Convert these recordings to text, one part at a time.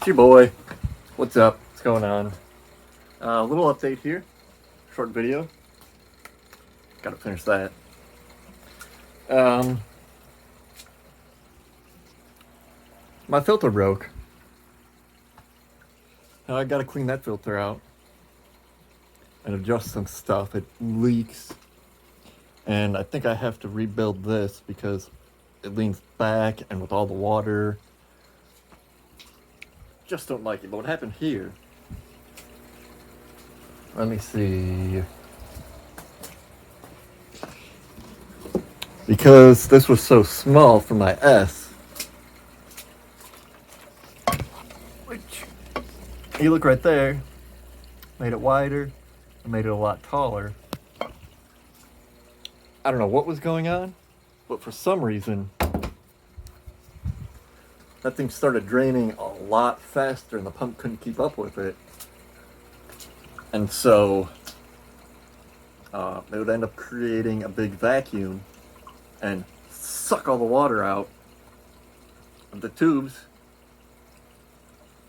It's your boy. What's up? What's going on? A little update here. Short video. Gotta finish that. My filter broke. Now I gotta clean that filter out and adjust some stuff. It leaks. And I think I have to rebuild this because it leans back, and with all the water, just don't like it. But what happened here, let me see, because this was so small for my S, which, you look right there, made it wider, I made it a lot taller. I don't know what was going on, but for some reason, that thing started draining a lot faster and the pump couldn't keep up with it. And so, it would end up creating a big vacuum and suck all the water out of the tubes.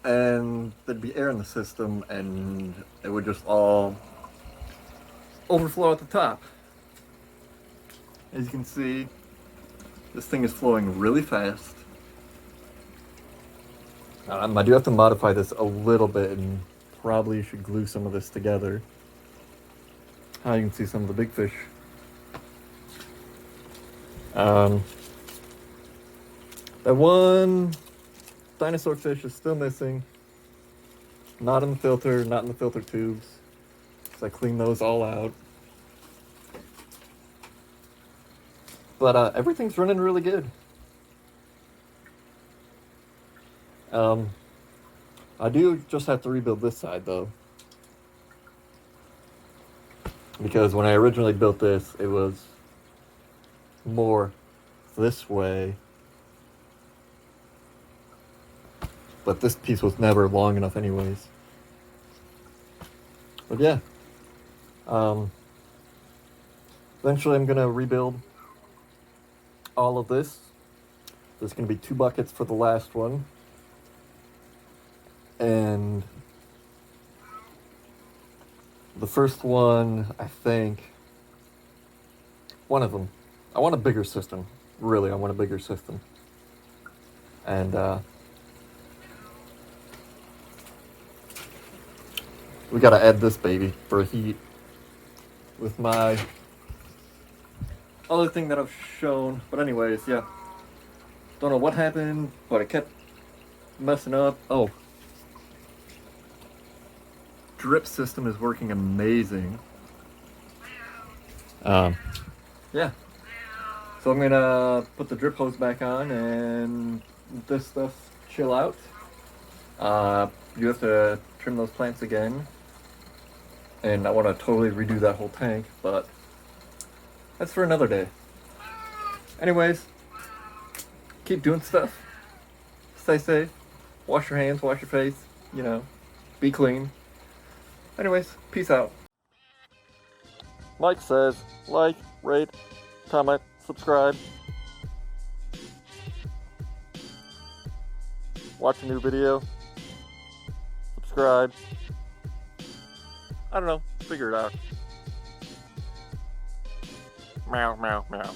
And there'd be air in the system and it would just all overflow at the top. As you can see, this thing is flowing really fast. I do have to modify this a little bit and probably should glue some of this together. You can see some of the big fish. That one dinosaur fish is still missing. Not in the filter, not in the filter tubes. So I cleaned those all out. But everything's running really good. I do just have to rebuild this side though, because when I originally built this, it was more this way, but this piece was never long enough anyways. But yeah, eventually I'm gonna rebuild all of this. There's gonna be 2 buckets for the last one. And the first one, I think, one of them, I want a bigger system. Really, I want a bigger system. And we gotta add this baby for heat with my other thing that I've shown. But anyways, yeah. Don't know what happened, but it kept messing up. Oh. Drip system is working amazing. Yeah. So I'm gonna put the drip hose back on and let this stuff chill out. You have to trim those plants again. And I want to totally redo that whole tank, but that's for another day. Anyways, keep doing stuff. Stay safe. Wash your hands, wash your face, you know, be clean. Anyways, peace out. Mike says, like, rate, comment, subscribe. Watch a new video. Subscribe. I don't know, figure it out. Meow, meow, meow.